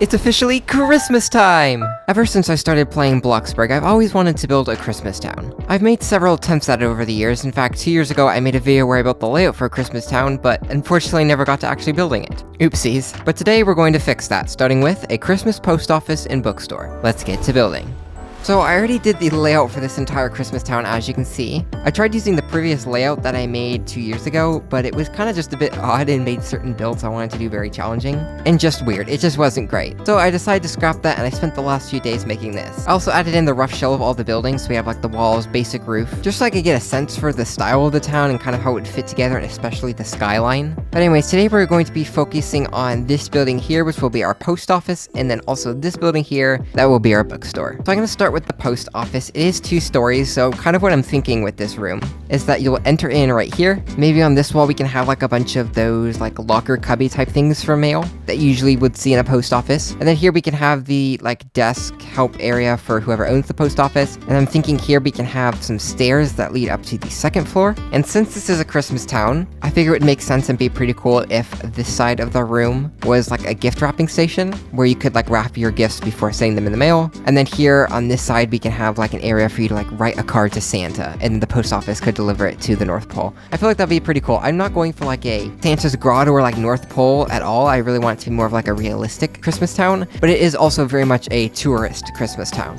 It's officially Christmas time! Ever since I started playing Bloxburg, I've always wanted to build a Christmas town. I've made several attempts at it over the years. In fact, 2 years ago I made a video where I built the layout for a Christmas town, but unfortunately never got to actually building it. Oopsies. But today we're going to fix that, starting with a Christmas post office and bookstore. Let's get to building. So I already did the layout for this entire Christmas town, as you can see. I tried using the previous layout that I made 2 years ago, but it was kind of just a bit odd and made certain builds I wanted to do very challenging. And just weird, it just wasn't great. So I decided to scrap that and I spent the last few days making this. I also added in the rough shell of all the buildings, so we have like the walls, basic roof, just so I could get a sense for the style of the town and kind of how it would fit together, and especially the skyline. But anyways, today we're going to be focusing on this building here, which will be our post office, and then also this building here, that will be our bookstore. So I'm going to start with the post office. It is 2 stories, so kind of what I'm thinking with this room is that you'll enter in right here. Maybe on this wall we can have like a bunch of those like locker cubby type things for mail that you usually would see in a post office. And then here we can have the like desk help area for whoever owns the post office. And I'm thinking here we can have some stairs that lead up to the 2nd floor. And since this is a Christmas town, I figure it would make sense and be pretty cool if this side of the room was like a gift wrapping station where you could like wrap your gifts before sending them in the mail. And then here on this side we can have like an area for you to like write a card to Santa, and the post office could deliver it to the North Pole. I feel like that'd be pretty cool. I'm not going for like a Santa's grotto or like North Pole at all. I really want it to be more of like a realistic Christmas town, but it is also very much a tourist Christmas town.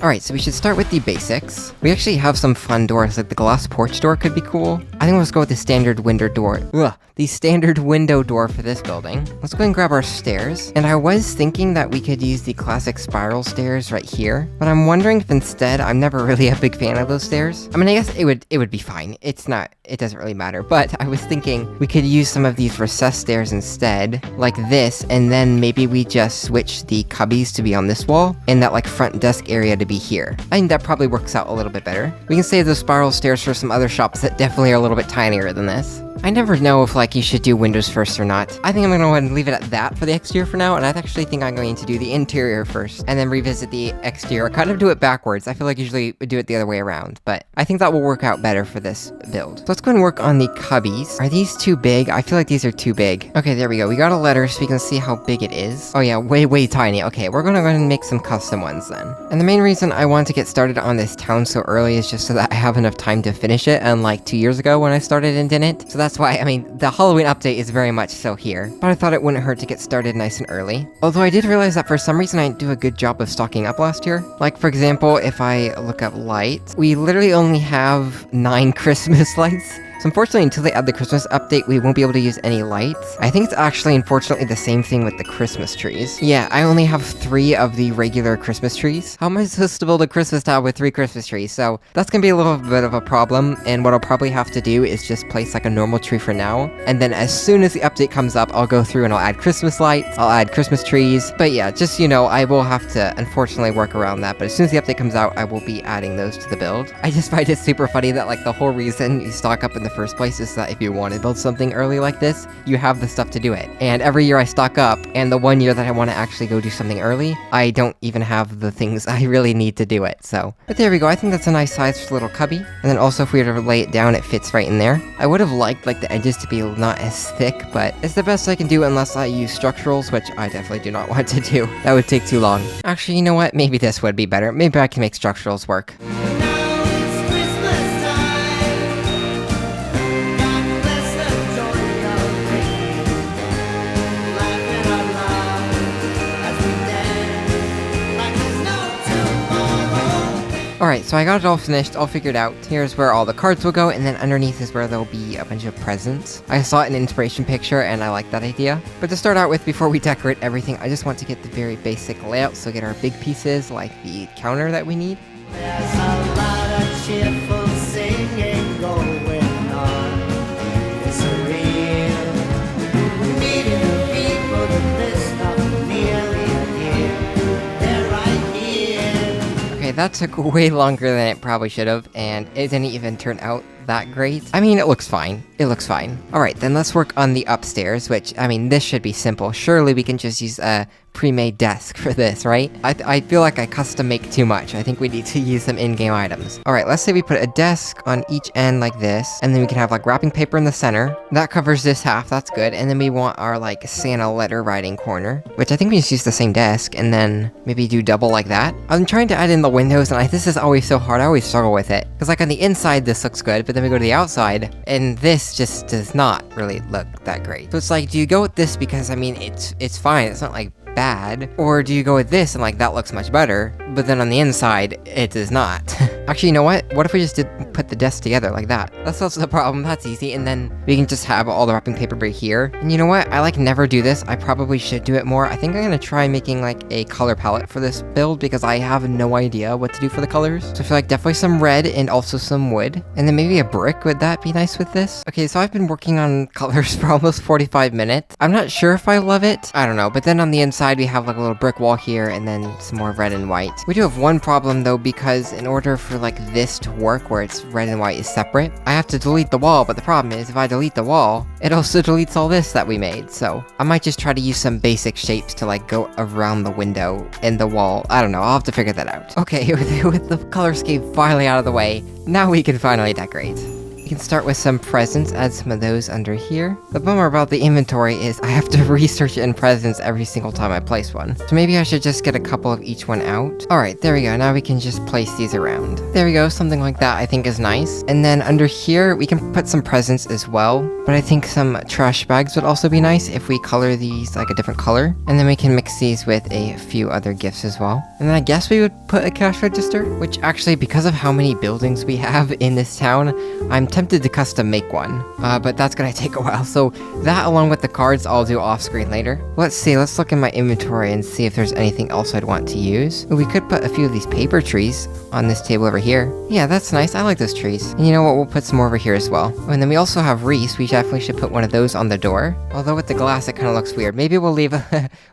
Alright, so we should start with the basics. We actually have some fun doors, like the glass porch door could be cool. I think we'll just go with the standard window door. The standard window door for this building. Let's go and grab our stairs. And I was thinking that we could use the classic spiral stairs right here, but I'm wondering if instead, I'm never really a big fan of those stairs. I mean, I guess it would be fine. It doesn't really matter, but I was thinking we could use some of these recessed stairs instead, like this, and then maybe we just switch the cubbies to be on this wall, and that like front desk area to be here. I think that probably works out a little bit better. We can save those spiral stairs for some other shops that definitely are a little bit tinier than this. I never know if like you should do windows first or not. I think I'm gonna go ahead and leave it at that for the exterior for now, and I actually think I'm going to do the interior first, and then revisit the exterior. Kind of do it backwards. I feel like usually we do it the other way around, but I think that will work out better for this build. So let's go and work on the cubbies. Are these too big? I feel like these are too big. Okay, there we go. We got a letter so we can see how big it is. Oh yeah, way tiny. Okay, we're gonna go ahead and make some custom ones then. And the main reason I want to get started on this town so early is just so that I have enough time to finish it, unlike 2 years ago when I started and didn't. So that's why, I mean, the Halloween update is very much so here, but I thought it wouldn't hurt to get started nice and early. Although I did realize that for some reason I didn't do a good job of stocking up last year. Like, for example, if I look up lights, we literally only have 9 Christmas lights. So unfortunately, until they add the Christmas update, we won't be able to use any lights. I think it's actually, unfortunately, the same thing with the Christmas trees. Yeah, I only have 3 of the regular Christmas trees. How am I supposed to build a Christmas town with 3 Christmas trees? So that's gonna be a little bit of a problem, and what I'll probably have to do is just place like a normal tree for now, and then as soon as the update comes up, I'll go through and I'll add Christmas lights, I'll add Christmas trees. But yeah, just, you know, I will have to, unfortunately, work around that, but as soon as the update comes out, I will be adding those to the build. I just find it super funny that like the whole reason you stock up in the first place is that if you want to build something early like this, you have the stuff to do it. And every year I stock up, and the one year that I want to actually go do something early, I don't even have the things I really need to do it, so. But there we go, I think that's a nice sized little cubby. And then also if we were to lay it down, it fits right in there. I would have liked like the edges to be not as thick, but it's the best I can do unless I use structurals, which I definitely do not want to do. That would take too long. Actually, you know what? Maybe this would be better. Maybe I can make structurals work. Alright, so I got it all finished, all figured out. Here's where all the cards will go, and then underneath is where there'll be a bunch of presents. I saw it in an inspiration picture, and I like that idea. But to start out with, before we decorate everything, I just want to get the very basic layout, so get our big pieces, like the counter that we need. There's a lot of cheerful singing going on. It's a real meeting of people that list up nearly a year. They're right here. Okay, that took way longer than it probably should have, and it didn't even turn out that great. I mean, it looks fine. It looks fine. Alright, then let's work on the upstairs, which, I mean, this should be simple. Surely we can just use a pre-made desk for this, right? I feel like I custom make too much. I think we need to use some in-game items. All right, let's say we put a desk on each end like this, and then we can have like wrapping paper in the center. That covers this half, that's good. And then we want our like Santa letter writing corner, which I think we just use the same desk, and then maybe do double like that. I'm trying to add in the windows, and this is always so hard. I always struggle with it. Because like on the inside, this looks good, but then we go to the outside, and this just does not really look that great. So it's like, do you go with this because, I mean, it's fine. It's not like bad, or do you go with this and like that looks much better, but then on the inside it does not? Actually, you know what if we just put the desk together like that? That's also the problem. That's easy, and then we can just have all the wrapping paper right here. And you know what, I like never do this. I probably should do it more. I think I'm gonna try making like a color palette for this build, because I have no idea what to do for the colors. So I feel like definitely some red and also some wood, and then maybe a brick. Would that be nice with this? Okay, so I've been working on colors for almost 45 minutes. I'm not sure if I love it. I don't know, but then on the inside we have like a little brick wall here, and then some more red and white. We do have one problem though, because in order for like this to work, where it's red and white is separate, I have to delete the wall. But the problem is, if I delete the wall, it also deletes all this that we made. So I might just try to use some basic shapes to like go around the window and the wall. I don't know, I'll have to figure that out. Okay, with the color scheme finally out of the way, now we can finally decorate. We can start with some presents, add some of those under here. The bummer about the inventory is I have to research it in presents every single time I place one. So maybe I should just get a couple of each one out. Alright, there we go. Now we can just place these around. There we go, something like that I think is nice. And then under here, we can put some presents as well. But I think some trash bags would also be nice if we color these like a different color. And then we can mix these with a few other gifts as well. And then I guess we would put a cash register, which actually, because of how many buildings we have in this town, I'm tempted to custom make one, but that's gonna take a while. So that, along with the cards, I'll do off screen later. Let's see, let's look in my inventory and see if there's anything else I'd want to use. We could put a few of these paper trees on this table over here. Yeah, that's nice. I like those trees. And you know what, we'll put some more over here as well. Oh, and then we also have wreaths. We definitely should put one of those on the door. Although with the glass, it kind of looks weird. Maybe we'll leave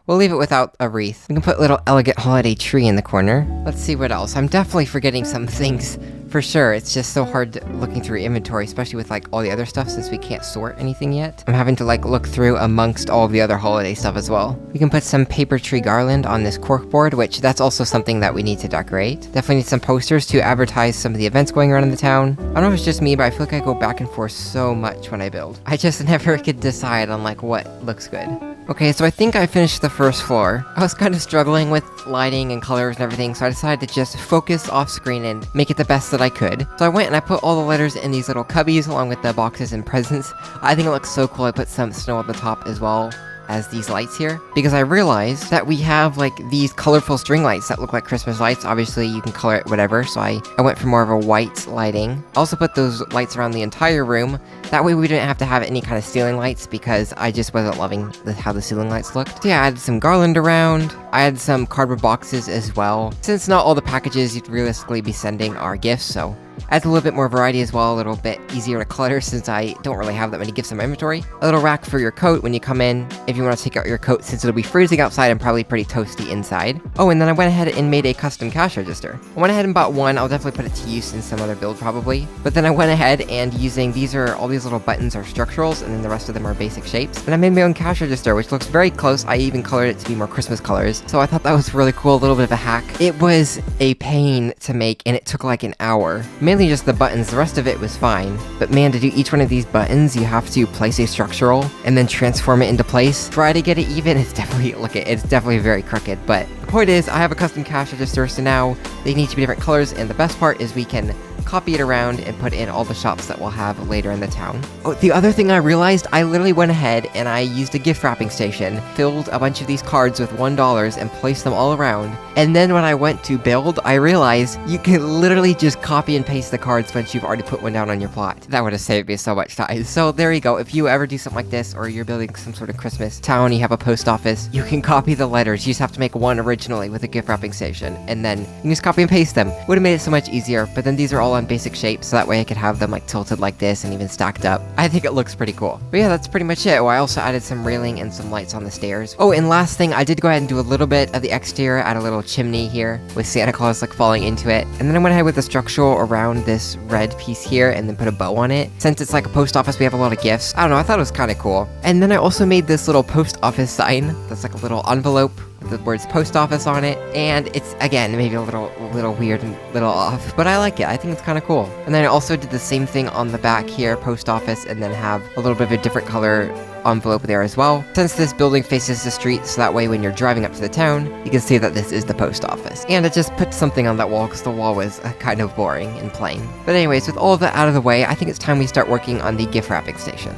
we'll leave it without a wreath. We can put a little elegant holiday tree in the corner. Let's see what else. I'm definitely forgetting some things. For sure, it's just so hard looking through inventory, especially with like all the other stuff, since we can't sort anything yet. I'm having to like look through amongst all of the other holiday stuff as well. We can put some paper tree garland on this cork board, which that's also something that we need to decorate. Definitely need some posters to advertise some of the events going around in the town. I don't know if it's just me, but I feel like I go back and forth so much when I build. I just never could decide on like what looks good. Okay, so I think I finished the first floor. I was kind of struggling with lighting and colors and everything, so I decided to just focus off screen and make it the best that I could. So I went and I put all the letters in these little cubbies along with the boxes and presents. I think it looks so cool. I put some snow on the top as well as these lights here, because I realized that we have like these colorful string lights that look like Christmas lights. Obviously you can color it whatever, so I went for more of a white lighting. I also put those lights around the entire room. That way we didn't have to have any kind of ceiling lights, because I just wasn't loving how the ceiling lights looked. So yeah, I added some garland around. I added some cardboard boxes as well, since not all the packages you'd realistically be sending are gifts, so adds a little bit more variety as well, a little bit easier to clutter since I don't really have that many gifts in my inventory. A little rack for your coat when you come in, if you want to take out your coat, since it'll be freezing outside and probably pretty toasty inside. Oh, and then I went ahead and made a custom cash register. I went ahead and bought one. I'll definitely put it to use in some other build probably. But then I went ahead and using, all these little buttons are structurals, and then the rest of them are basic shapes. And I made my own cash register, which looks very close. I even colored it to be more Christmas colors. So I thought that was really cool, a little bit of a hack. It was a pain to make, and it took like an hour. Mainly just the buttons, the rest of it was fine. But man, to do each one of these buttons, you have to place a structural and then transform it into place. Try to get it even, it's definitely, it's definitely very crooked. But the point is, I have a custom cash register, so now they need to be different colors, and the best part is we can copy it around and put in all the shops that we'll have later in the town. Oh, the other thing I realized, I literally went ahead and I used a gift wrapping station, filled a bunch of these cards with $1 and placed them all around. And then when I went to build, I realized you can literally just copy and paste the cards once you've already put one down on your plot. That would have saved me so much time. So there you go. If you ever do something like this, or you're building some sort of Christmas town, you have a post office, you can copy the letters. You just have to make one originally with a gift wrapping station, and then you can just copy and paste them. Would have made it so much easier, but then these are all on basic shapes, so that way I could have them like tilted like this and even stacked up. I think it looks pretty cool. But yeah, that's pretty much it. Oh, I also added some railing and some lights on the stairs. Oh, and last thing, I did go ahead and do a little bit of the exterior, add a little chimney here with Santa Claus like falling into it. And then I went ahead with the structural around this red piece here and then put a bow on it. Since it's like a post office, we have a lot of gifts. I don't know, I thought it was kind of cool. And then I also made this little post office sign that's like a little envelope with the words post office on it, and it's, again, maybe a little weird and a little off, but I like it. I think it's kind of cool. And then I also did the same thing on the back here, post office, and then have a little bit of a different color envelope there as well, since this building faces the street, so that way when you're driving up to the town, you can see that this is the post office. And it just put something on that wall, because the wall was kind of boring and plain. But anyways, with all of that out of the way, I think it's time we start working on the gift wrapping station.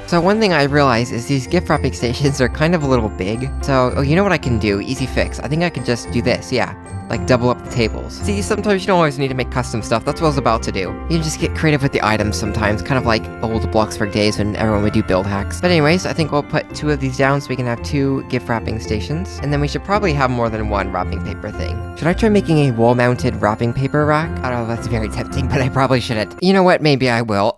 So one thing I realized is these gift wrapping stations are kind of a little big. So, oh, you know what I can do? Easy fix. I think I can just do this, yeah. Like double up the tables. See, sometimes you don't always need to make custom stuff. That's what I was about to do. You can just get creative with the items sometimes, kind of like old Bloxburg days when everyone would do build hacks. But anyways, I think we'll put 2 of these down so we can have 2 gift wrapping stations. And then we should probably have more than 1 wrapping paper thing. Should I try making a wall-mounted wrapping paper rack? I don't know, that's very tempting, but I probably shouldn't. You know what? Maybe I will.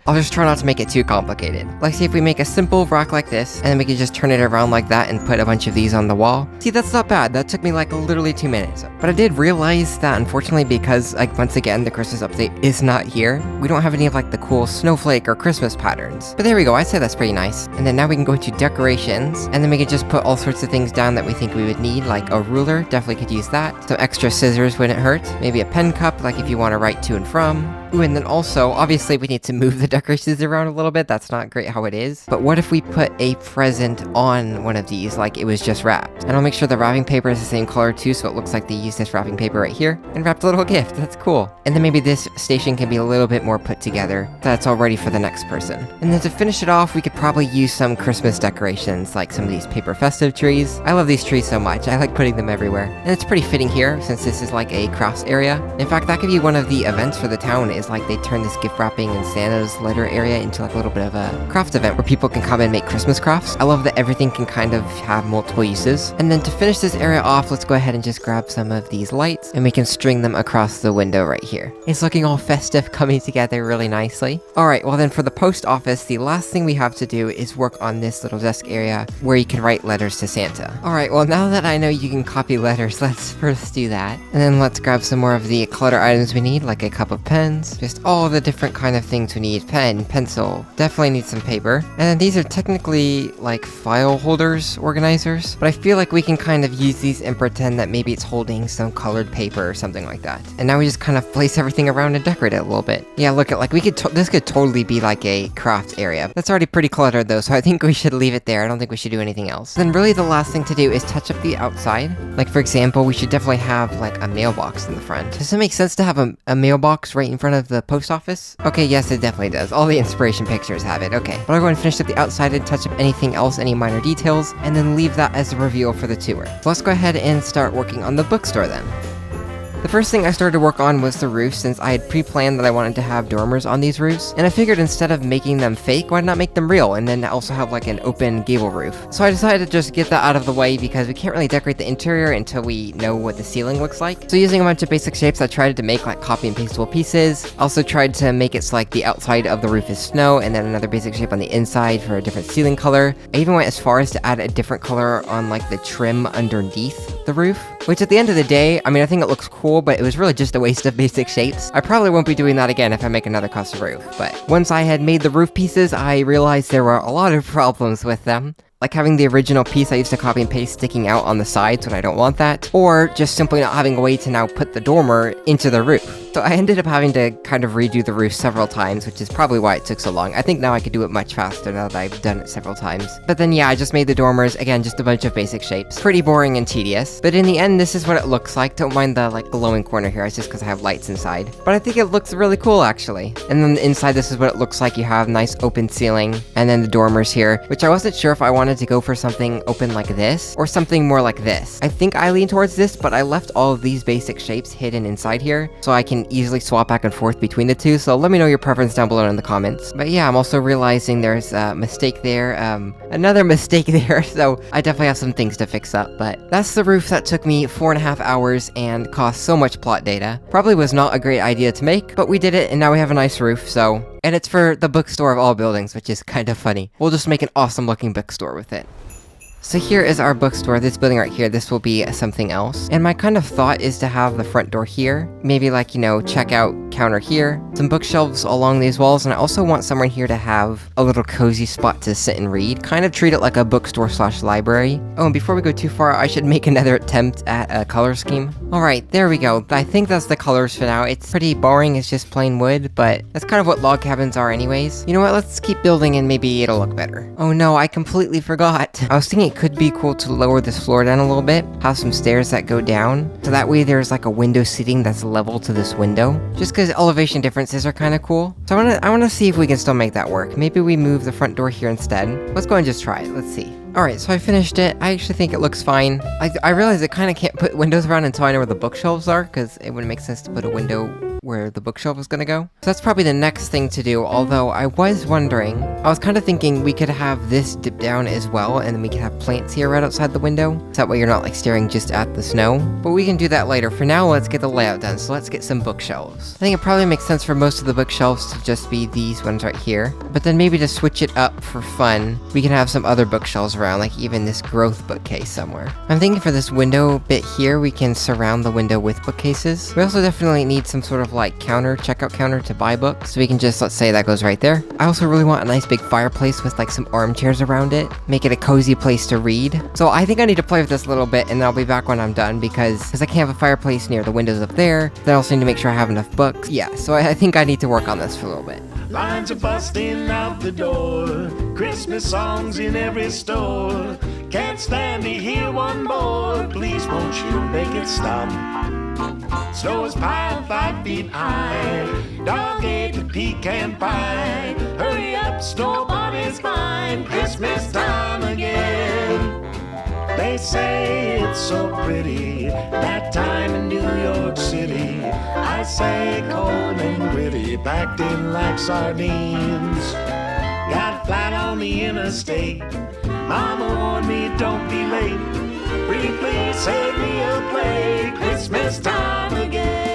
I'll just try not to make it too complicated. Like, see if we make a simple rack like this, and then we can just turn it around like that and put a bunch of these on the wall. See, that's not bad. That took me like literally 2 minutes. But I did realize that unfortunately, because like once again the Christmas update is not here, we don't have any of like the cool snowflake or Christmas patterns. But there we go, I'd say that's pretty nice. And then now we can go into decorations, and then we can just put all sorts of things down that we think we would need, like a ruler, definitely could use that. Some extra scissors wouldn't hurt. Maybe a pen cup, like if you want to write to and from. Ooh, and then also, obviously we need to move the decorations around a little bit. That's not great how it is. But what if we put a present on one of these, like it was just wrapped? And I'll make sure the wrapping paper is the same color too, so it looks like they used this wrapping paper right here and wrapped a little gift. That's cool. And then maybe this station can be a little bit more put together, so that's all ready for the next person. And then to finish it off, we could probably use some Christmas decorations, like some of these paper festive trees. I love these trees so much. I like putting them everywhere. And it's pretty fitting here, since this is like a crafts area. In fact, that could be one of the events for the town, is like they turn this gift wrapping and Santa's letter area into like a little bit of a craft event where people can come and make Christmas crafts. I love that everything can kind of have multiple uses. And then to finish this area off, let's go ahead and just grab some of these lights, and we can string them across the window right here. It's looking all festive, coming together really nicely. Alright, well then for the post office, the last thing we have to do is work on this little desk area where you can write letters to Santa. Alright, well now that I know you can copy letters, let's first do that. And then let's grab some more of the clutter items we need, like a couple of pens, just all the different kind of things we need. Pen, pencil, definitely need some paper. And then these are technically like file holders, organizers, but I feel like we can kind of use these and pretend that maybe it's holding some colored paper or something like that. And now we just kind of place everything around and decorate it a little bit. Yeah, look at like we could this could totally be like a craft area. That's already pretty cluttered though, so I think we should leave it there. I don't think we should do anything else. Then really the last thing to do is touch up the outside. Like for example, we should definitely have like a mailbox in the front. Does it make sense to have a mailbox right in front of the post office? Okay, yes, it definitely does. All the inspiration pictures have it. Okay, but I'll go and finish up the outside and touch up anything else, any minor details, and then leave that as a reveal for the tour. So let's go ahead and start working on the bookstore then. The first thing I started to work on was the roof, since I had pre-planned that I wanted to have dormers on these roofs, and I figured instead of making them fake, why not make them real, and then also have like an open gable roof. So I decided to just get that out of the way, because we can't really decorate the interior until we know what the ceiling looks like. So using a bunch of basic shapes, I tried to make like copy and pastable pieces. Also tried to make it so like the outside of the roof is snow, and then another basic shape on the inside for a different ceiling color. I even went as far as to add a different color on like the trim underneath the roof, which at the end of the day, I mean, I think it looks cool, but it was really just a waste of basic shapes. I probably won't be doing that again if I make another custom roof, but once I had made the roof pieces, I realized there were a lot of problems with them. Like having the original piece I used to copy and paste sticking out on the sides when I don't want that, or just simply not having a way to now put the dormer into the roof. So I ended up having to kind of redo the roof several times, which is probably why it took so long. I think now I could do it much faster now that I've done it several times. But then yeah, I just made the dormers, again, just a bunch of basic shapes. Pretty boring and tedious, but in the end, this is what it looks like. Don't mind the like glowing corner here, it's just because I have lights inside. But I think it looks really cool actually. And then inside, this is what it looks like. You have nice open ceiling, and then the dormers here, which I wasn't sure if I wanted to go for something open like this, or something more like this. I think I lean towards this, but I left all of these basic shapes hidden inside here, so I can easily swap back and forth between the two, so let me know your preference down below in the comments. But yeah, I'm also realizing there's a mistake there, another mistake there, so I definitely have some things to fix up, but that's the roof that took me 4.5 hours and cost so much plot data. Probably was not a great idea to make, but we did it, and now we have a nice roof, so... And it's for the bookstore of all buildings, which is kind of funny. We'll just make an awesome looking bookstore with it. So here is our bookstore, this building right here, this will be something else. And my kind of thought is to have the front door here, maybe like, you know, checkout counter here, some bookshelves along these walls, and I also want somewhere here to have a little cozy spot to sit and read, kind of treat it like a bookstore / library. Oh, and before we go too far, I should make another attempt at a color scheme. Alright, there we go. I think that's the colors for now. It's pretty boring, it's just plain wood, but that's kind of what log cabins are anyways. You know what, let's keep building and maybe it'll look better. Oh no, I completely forgot. I was thinking it could be cool to lower this floor down a little bit, have some stairs that go down, so that way there's like a window seating that's level to this window. Just because elevation differences are kind of cool. So I wanna see if we can still make that work. Maybe we move the front door here instead. Let's go and just try it, let's see. Alright, so I finished it. I actually think it looks fine. I realize I kind of can't put windows around until I know where the bookshelves are, because it wouldn't make sense to put a window where the bookshelf is gonna go. So that's probably the next thing to do, although I was wondering, I was kind of thinking we could have this dip down as well, and then we could have plants here right outside the window, so that way you're not like staring just at the snow. But we can do that later. For now, let's get the layout done, so let's get some bookshelves. I think it probably makes sense for most of the bookshelves to just be these ones right here, but then maybe to switch it up for fun, we can have some other bookshelves around, like even this growth bookcase somewhere. I'm thinking for this window bit here, we can surround the window with bookcases. We also definitely need some sort of like checkout counter to buy books, so we can just, let's say that goes right there. I also really want a nice big fireplace with like some armchairs around it, make it a cozy place to read. So I think I need to play with this a little bit, and then I'll be back when I'm done, because I can't have a fireplace near the windows up there. Then I also need to make sure I have enough books. Yeah, so I think I need to work on this for a little bit. Lines are busting out the door, Christmas songs in every store. Can't stand to hear one more, please won't you make it stop? Snow is piled 5 feet high, dog ate the pecan pie. Hurry up, snowball is mine, Christmas time again. They say it's so pretty, that time in New York City. I say cold and gritty, packed in like sardines. Got flat on the interstate, Mama warned me don't be late. Pretty please save me a play, Christmas time again.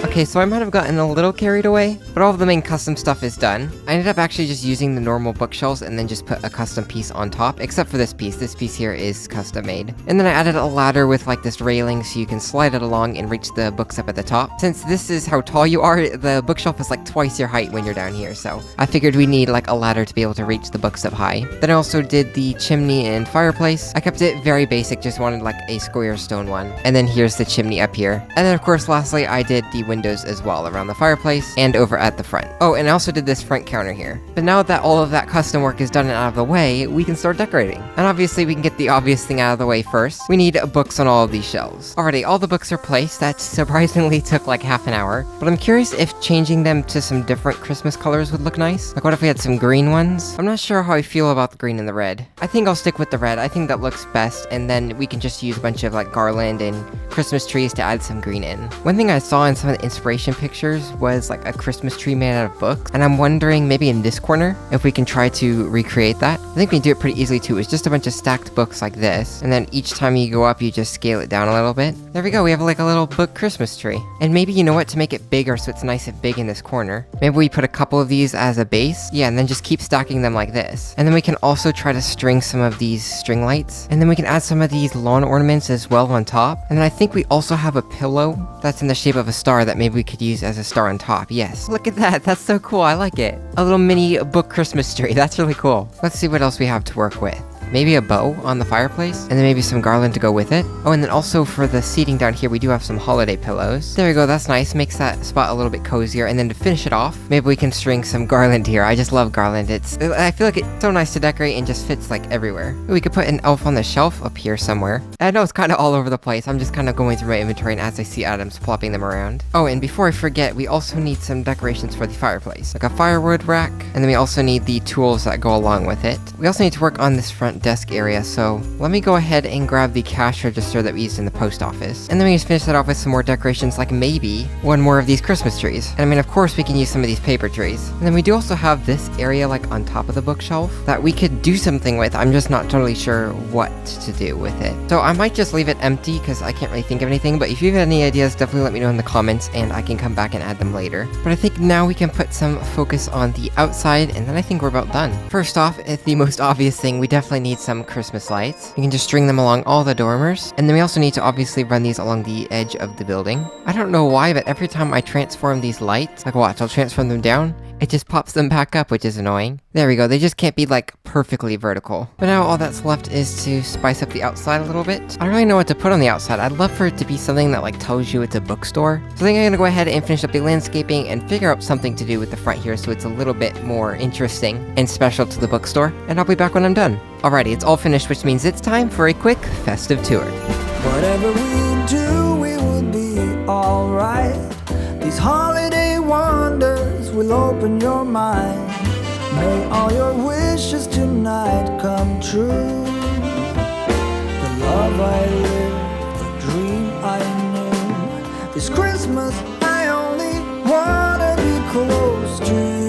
Okay, so I might have gotten a little carried away, but all of the main custom stuff is done. I ended up actually just using the normal bookshelves and then just put a custom piece on top, except for this piece. This piece here is custom made. And then I added a ladder with like this railing so you can slide it along and reach the books up at the top. Since this is how tall you are, the bookshelf is like twice your height when you're down here, so I figured we need like a ladder to be able to reach the books up high. Then I also did the chimney and fireplace. I kept it very basic, just wanted like a square stone one. And then here's the chimney up here. And then of course lastly I did the windows as well around the fireplace and over at the front. Oh, and I also did this front counter here. But now that all of that custom work is done and out of the way, we can start decorating. And obviously we can get the obvious thing out of the way first. We need books on all of these shelves. Alrighty, all the books are placed. That surprisingly took like half an hour. But I'm curious if changing them to some different Christmas colors would look nice. Like what if we had some green ones? I'm not sure how I feel about the green and the red. I think I'll stick with the red. I think that looks best. And then we can just use a bunch of like garland and Christmas trees to add some green in. One thing I saw in some of the inspiration pictures was like a Christmas tree made out of books, and I'm wondering maybe in this corner if we can try to recreate that. I think we can do it pretty easily too. It's just a bunch of stacked books like this, and then each time you go up you just scale it down a little bit. There we go, we have like a little book Christmas tree. And maybe, you know what, to make it bigger so it's nice and big in this corner, maybe we put a couple of these as a base, yeah, and then just keep stacking them like this. And then we can also try to string some of these string lights, and then we can add some of these lawn ornaments as well on top. And then I think we also have a pillow that's in the shape of a star that maybe we could use as a star on top. Yes, look at that, that's so cool, I like it. A little mini book Christmas tree, that's really cool. Let's see what else we have to work with. Maybe a bow on the fireplace, and then maybe some garland to go with it. Oh, and then also for the seating down here, we do have some holiday pillows. There we go, that's nice, makes that spot a little bit cozier. And then to finish it off, maybe we can string some garland here. I just love garland. I feel like it's so nice to decorate and just fits like everywhere. We could put an elf on the shelf up here somewhere. I know it's kind of all over the place. I'm just kind of going through my inventory, and as I see items, plopping them around. Oh, and before I forget, we also need some decorations for the fireplace, like a firewood rack, and then we also need the tools that go along with it. We also need to work on this front desk area, so let me go ahead and grab the cash register that we used in the post office. And then we just finish that off with some more decorations, like maybe one more of these Christmas trees. And I mean, of course, we can use some of these paper trees. And then we do also have this area like on top of the bookshelf that we could do something with. I'm just not totally sure what to do with it. So I might just leave it empty because I can't really think of anything, but if you have any ideas, definitely let me know in the comments and I can come back and add them later. But I think now we can put some focus on the outside, and then I think we're about done. First off, the most obvious thing, we definitely need some Christmas lights. You can just string them along all the dormers. And then we also need to obviously run these along the edge of the building. I don't know why, but every time I transform these lights, like watch, I'll transform them down, it just pops them back up, which is annoying. There we go, they just can't be like perfectly vertical. But now all that's left is to spice up the outside a little bit. I don't really know what to put on the outside. I'd love for it to be something that like tells you it's a bookstore. So I think I'm gonna go ahead and finish up the landscaping and figure out something to do with the front here so it's a little bit more interesting and special to the bookstore. And I'll be back when I'm done. Alrighty, it's all finished, which means it's time for a quick festive tour. Whatever we do, we will be alright. These holiday wonders will open your mind. May all your wishes tonight come true. The love I live, the dream I knew. This Christmas I only wanna be close to you.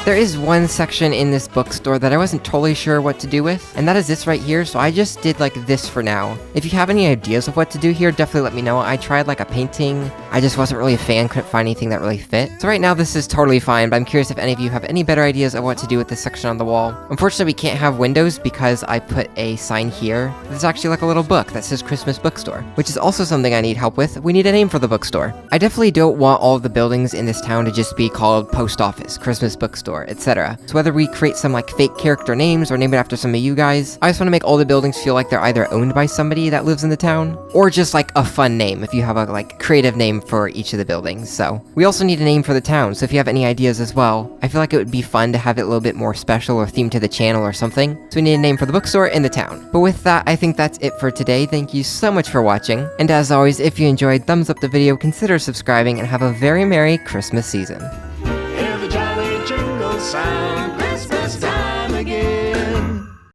There is one section in this bookstore that I wasn't totally sure what to do with, and that is this right here, so I just did like this for now. If you have any ideas of what to do here, definitely let me know. I tried like a painting, I just wasn't really a fan, couldn't find anything that really fit. So right now this is totally fine, but I'm curious if any of you have any better ideas of what to do with this section on the wall. Unfortunately, we can't have windows because I put a sign here. There's actually like a little book that says Christmas Bookstore, which is also something I need help with. We need a name for the bookstore. I definitely don't want all of the buildings in this town to just be called Post Office, Christmas Bookstore, etc. So whether we create some like fake character names or name it after some of you guys, I just want to make all the buildings feel like they're either owned by somebody that lives in the town, or just like a fun name if you have a like creative name for each of the buildings. So we also need a name for the town, so if you have any ideas as well, I feel like it would be fun to have it a little bit more special or themed to the channel or something. So we need a name for the bookstore and the town. But with that, I think that's it for today. Thank you so much for watching, and as always, if you enjoyed, thumbs up the video, consider subscribing, and have a very Merry Christmas season. Hear the jolly jingle sound.